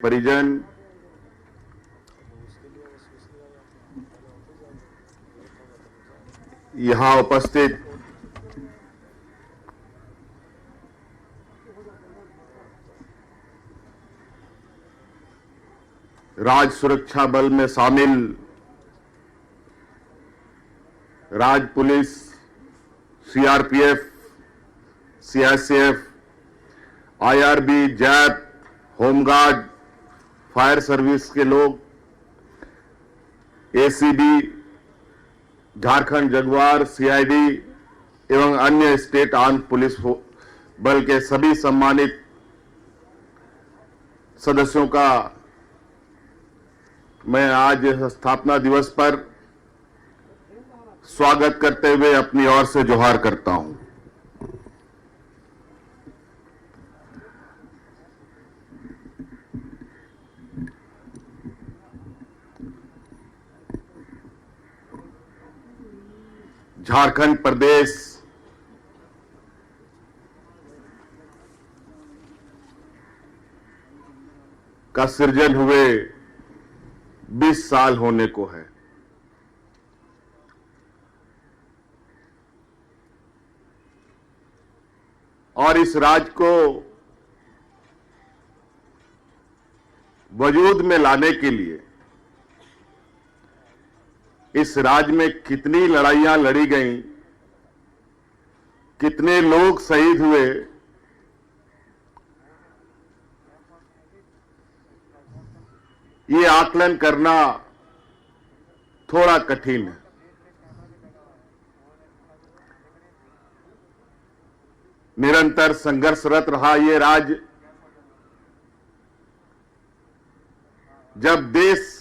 परिजन, यहां उपस्थित राज्य सुरक्षा बल में शामिल राज्य police, CRPF, CISF, IRB, JAP, home guard, fire service के लोग, एसीबी, झारखंड जगुआर, सीआईडी एवं अन्य स्टेट आर्म पुलिस बल के सभी सम्मानित सदस्यों का मैं आज स्थापना दिवस पर स्वागत करते हुए अपनी ओर से जोहार करता हूं। झारखंड प्रदेश का सृजन हुए 20 साल होने को है। और इस राज्य को वजूद में लाने के लिए इस राज्य में कितनी लड़ाइयां लड़ी गईं, कितने लोग शहीद हुए, ये आकलन करना थोड़ा कठिन है। निरंतर संघर्षरत रहा ये राज्य। जब देश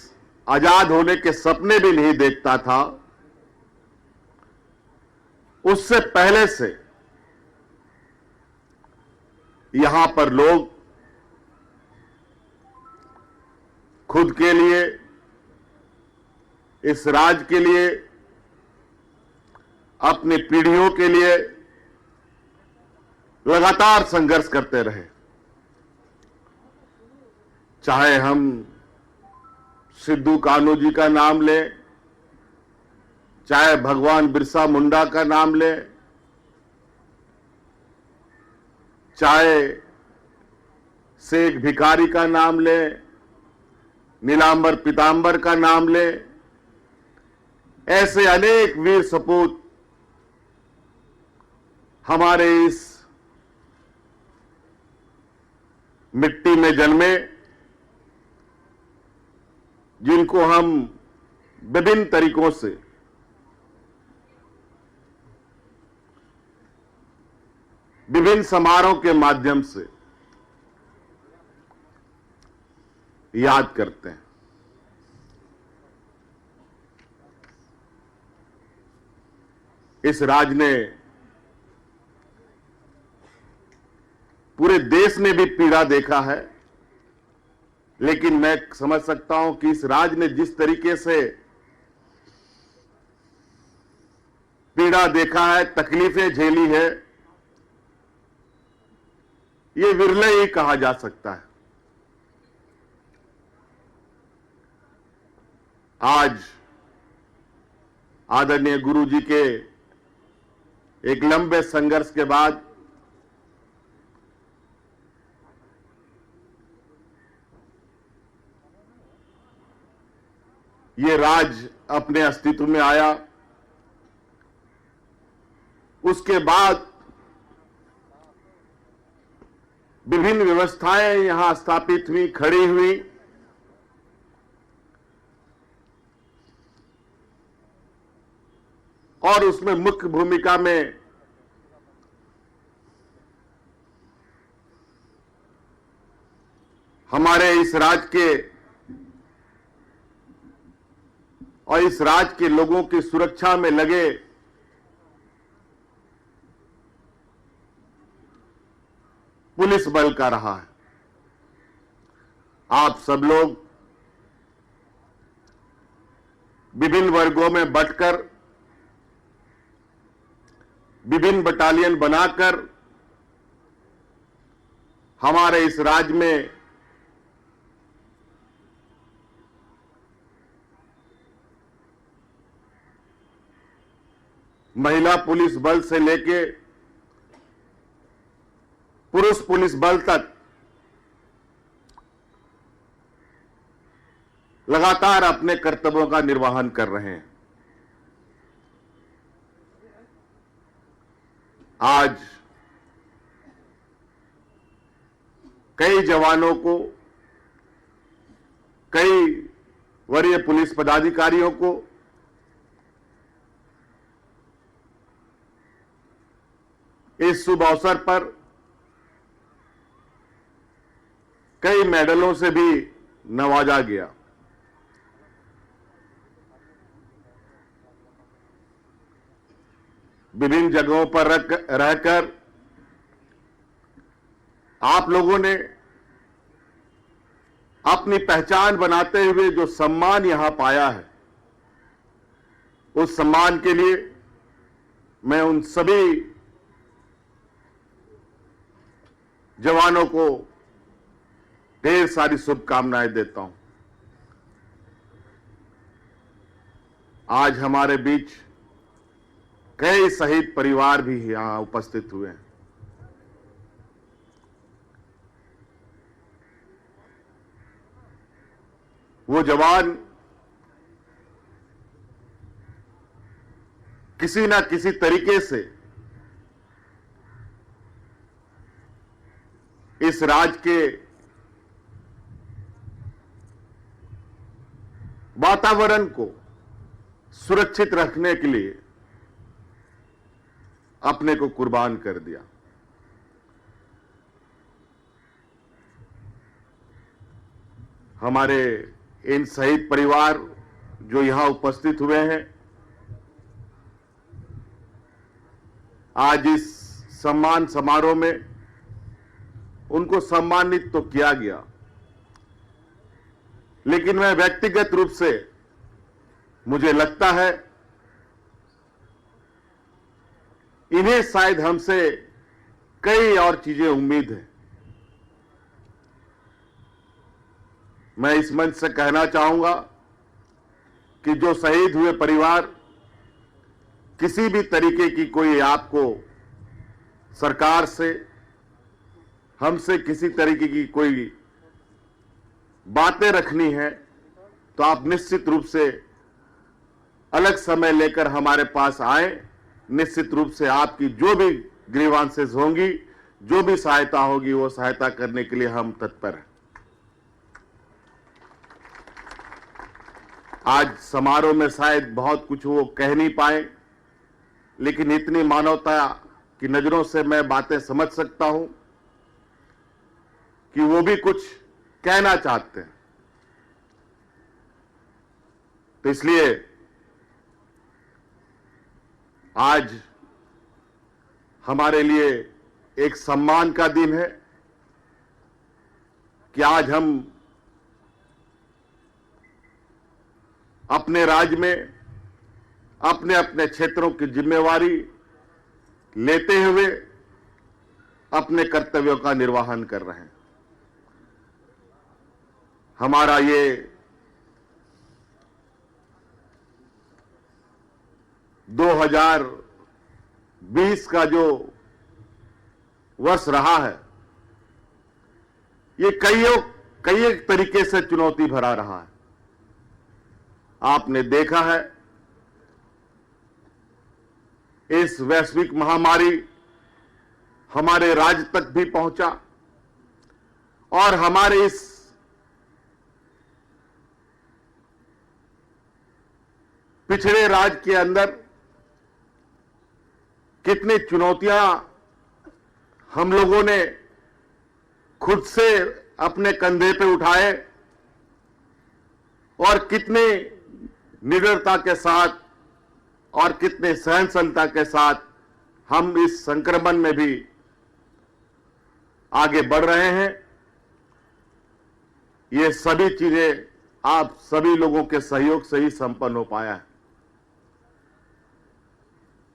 आजाद होने के सपने भी नहीं देखता था, उससे पहले से यहां पर लोग खुद के लिए, इस राज्य के लिए, अपनी पीढ़ियों के लिए लगातार संघर्ष करते रहे। चाहे हम सिद्धू कान्हू जी का नाम लें, चाहे भगवान बिरसा मुंडा का नाम लें, चाहे शेख भिखारी का नाम लें, नीलांबर पीतांबर का नाम लें, ऐसे अनेक वीर सपूत हमारे इस मिट्टी में जन्मे, जिनको हम विभिन्न तरीकों से विभिन्न समारोह के माध्यम से याद करते हैं। इस राज्य ने, पूरे देश ने भी पीड़ा देखा है, लेकिन मैं समझ सकता हूं कि इस राज्य ने जिस तरीके से पीड़ा देखा है, तकलीफें झेली है, ये विरले ही कहा जा सकता है। आज आदरणीय गुरु जी के एक लंबे संघर्ष के बाद ये राज्य अपने अस्तित्व में आया। उसके बाद विभिन्न व्यवस्थाएं यहां स्थापित हुई, खड़ी हुई। और उसमें मुख्य भूमिका में हमारे इस राज्य के और इस राज्य के लोगों की सुरक्षा में लगे पुलिस बल का रहा है। आप सब लोग विभिन्न वर्गों में बंटकर, विभिन्न बटालियन बनाकर हमारे इस राज्य में महिला पुलिस बल से लेके पुरुष पुलिस बल तक लगातार अपने कर्तव्यों का निर्वहन कर रहे हैं। आज कई जवानों को, कई वरीय पुलिस पदाधिकारियों को इस शुभ अवसर पर कई मेडलों से भी नवाजा गया। विभिन्न जगहों पर रहकर आप लोगों ने अपनी पहचान बनाते हुए जो सम्मान यहां पाया है, उस सम्मान के लिए मैं उन सभी जवानों को ढेर सारी शुभकामनाएं देता हूं। आज हमारे बीच कई शहीद परिवार भी यहां उपस्थित हुए हैं। वो जवान किसी ना किसी तरीके से इस राज्य के वातावरण को सुरक्षित रखने के लिए अपने को कुर्बान कर दिया। हमारे इन शहीद परिवार जो यहां उपस्थित हुए हैं, आज इस सम्मान समारोह में उनको सम्मानित तो किया गया, लेकिन मैं व्यक्तिगत रूप से मुझे लगता है इन्हें शायद हमसे कई और चीजें उम्मीद है। मैं इस मंच से कहना चाहूंगा कि जो शहीद हुए परिवार किसी भी तरीके की कोई आपको सरकार से, हमसे किसी तरीके की कोई बातें रखनी है, तो आप निश्चित रूप से अलग समय लेकर हमारे पास आए। निश्चित रूप से आपकी जो भी ग्रीवांसेस होंगी, जो भी सहायता होगी, वो सहायता करने के लिए हम तत्पर हैं। आज समारोह में शायद बहुत कुछ वो कह नहीं पाए, लेकिन इतनी मानवता की नजरों से मैं बातें समझ सकता हूं कि वो भी कुछ कहना चाहते हैं। तो इसलिए आज हमारे लिए एक सम्मान का दिन है कि आज हम अपने राज्य में अपने अपने क्षेत्रों की जिम्मेवारी लेते हुए अपने कर्तव्यों का निर्वहन कर रहे हैं। हमारा ये दो 2020 का जो वर्ष रहा है, ये कई एक तरीके से चुनौती भरा रहा है। आपने देखा है इस वैश्विक महामारी हमारे राज्य तक भी पहुंचा और हमारे इस पिछड़े राज्य के अंदर कितनी चुनौतियां हम लोगों ने खुद से अपने कंधे पे उठाए और कितने निडरता के साथ और कितने सहनशीलता के साथ हम इस संक्रमण में भी आगे बढ़ रहे हैं। ये सभी चीजें आप सभी लोगों के सहयोग से ही संपन्न हो पाया है।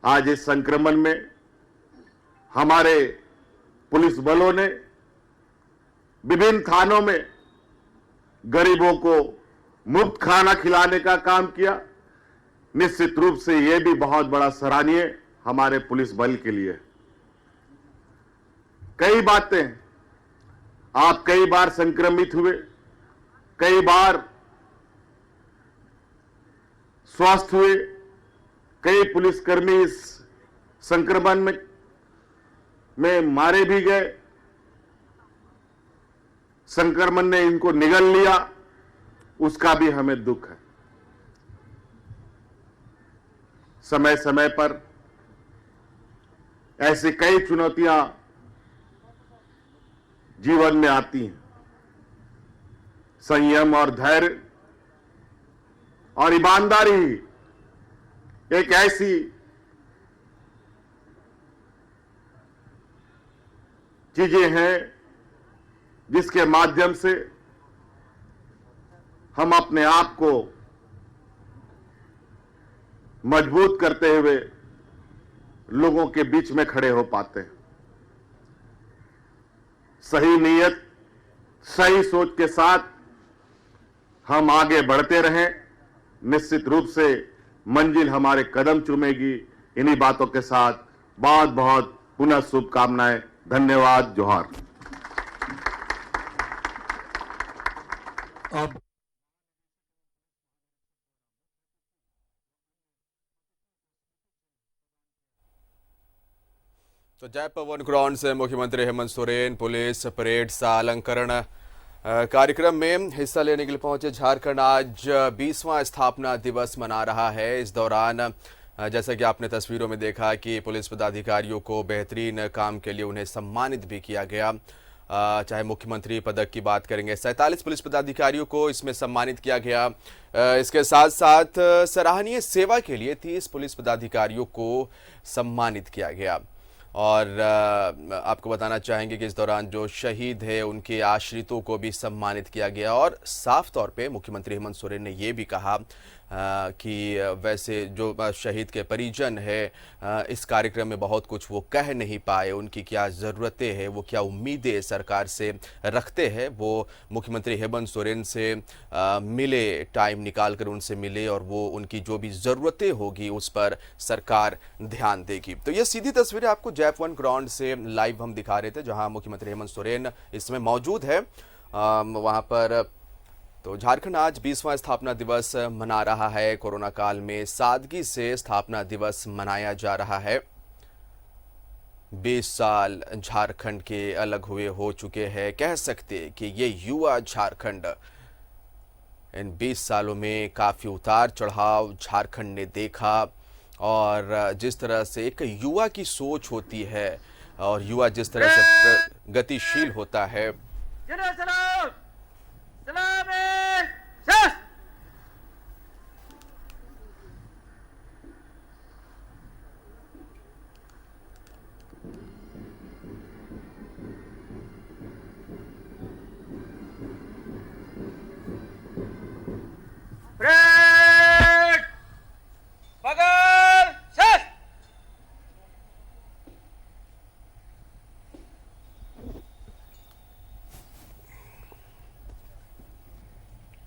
आज इस संक्रमण में हमारे पुलिस बलों ने विभिन्न थानों में गरीबों को मुफ्त खाना खिलाने का काम किया। निश्चित रूप से यह भी बहुत बड़ा सराहनीय हमारे पुलिस बल के लिए। कई बातें, आप कई बार संक्रमित हुए, कई बार स्वस्थ हुए, कई पुलिसकर्मी इस संक्रमण में मारे भी गए, संक्रमण ने इनको निगल लिया, उसका भी हमें दुख है। समय समय पर ऐसी कई चुनौतियां जीवन में आती हैं। संयम और धैर्य और ईमानदारी एक ऐसी चीजें हैं जिसके माध्यम से हम अपने आप को मजबूत करते हुए लोगों के बीच में खड़े हो पाते हैं। सही नीयत, सही सोच के साथ हम आगे बढ़ते रहें, निश्चित रूप से मंजिल हमारे कदम चूमेगी। इन्हीं बातों के साथ बहुत बहुत पुनः शुभकामनाएं। धन्यवाद। जोहार। अब तो जय पवन ग्राउंड से मुख्यमंत्री हेमंत सोरेन पुलिस परेड सालंकरण कार्यक्रम में हिस्सा लेने के लिए पहुंचे। झारखंड आज 20वां स्थापना दिवस मना रहा है। इस दौरान जैसा कि आपने तस्वीरों में देखा कि पुलिस पदाधिकारियों को बेहतरीन काम के लिए उन्हें सम्मानित भी किया गया। चाहे मुख्यमंत्री पदक की बात करेंगे, 47 पुलिस पदाधिकारियों को इसमें सम्मानित किया गया। इसके साथ साथ सराहनीय सेवा के लिए 30 पुलिस पदाधिकारियों को सम्मानित किया गया। और आपको बताना चाहेंगे कि इस दौरान जो शहीद है उनके आश्रितों को भी सम्मानित किया गया। और साफ तौर पे मुख्यमंत्री हेमंत सोरेन ने ये भी कहा कि वैसे जो शहीद के परिजन है इस कार्यक्रम में बहुत कुछ वो कह नहीं पाए, उनकी क्या ज़रूरतें हैं, वो क्या उम्मीदें सरकार से रखते हैं, वो मुख्यमंत्री हेमंत सोरेन से मिले, टाइम निकाल कर उनसे मिले और वो उनकी जो भी ज़रूरतें होगी उस पर सरकार ध्यान देगी। तो ये सीधी तस्वीरें आपको जैप1 ग्राउंड से लाइव हम दिखा रहे थे, जहां मुख्यमंत्री हेमंत सोरेन इस समय मौजूद है वहां पर। तो झारखंड आज 20वां स्थापना दिवस मना रहा है। कोरोना काल में सादगी से स्थापना दिवस मनाया जा रहा है। 20 साल झारखंड के अलग हुए हो चुके हैं। कह सकते कि ये युवा झारखंड, इन 20 सालों में काफ़ी उतार चढ़ाव झारखंड ने देखा। और जिस तरह से एक युवा की सोच होती है और युवा जिस तरह से गतिशील होता है,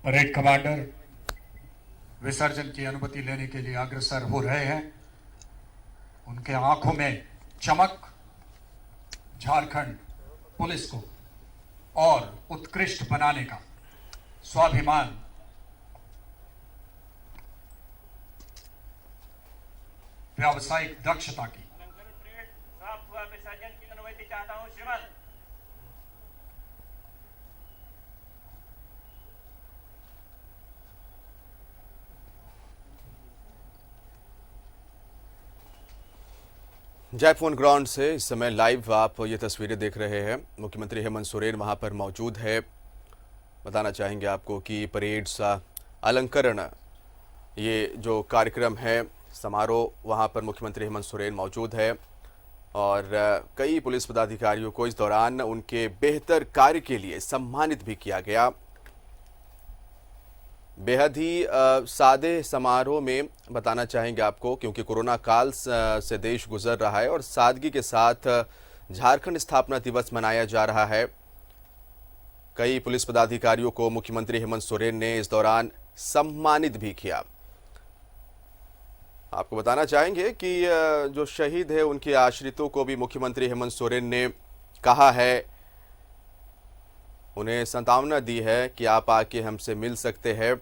परेड कमांडर विसर्जन की अनुमति लेने के लिए अग्रसर हो रहे हैं। उनके आंखों में चमक झारखंड पुलिस को और उत्कृष्ट बनाने का स्वाभिमान, व्यावसायिक दक्षता की। विसर्जन की अनुमति चाहता हूं श्रीमान। जैप1 ग्राउंड से इस समय लाइव आप ये तस्वीरें देख रहे हैं। मुख्यमंत्री हेमंत सोरेन वहां पर मौजूद है। बताना चाहेंगे आपको कि परेड अलंकरण ये जो कार्यक्रम है, समारोह, वहां पर मुख्यमंत्री हेमंत सोरेन मौजूद है। और कई पुलिस पदाधिकारियों को इस दौरान उनके बेहतर कार्य के लिए सम्मानित भी किया गया। बेहद ही सादे समारोह में बताना चाहेंगे आपको, क्योंकि कोरोना काल से देश गुजर रहा है और सादगी के साथ झारखंड स्थापना दिवस मनाया जा रहा है। कई पुलिस पदाधिकारियों को मुख्यमंत्री हेमंत सोरेन ने इस दौरान सम्मानित भी किया। आपको बताना चाहेंगे कि जो शहीद है उनके आश्रितों को भी मुख्यमंत्री हेमंत सोरेन ने कहा है, उन्हें सांत्वना दी है कि आप आके हमसे मिल सकते हैं।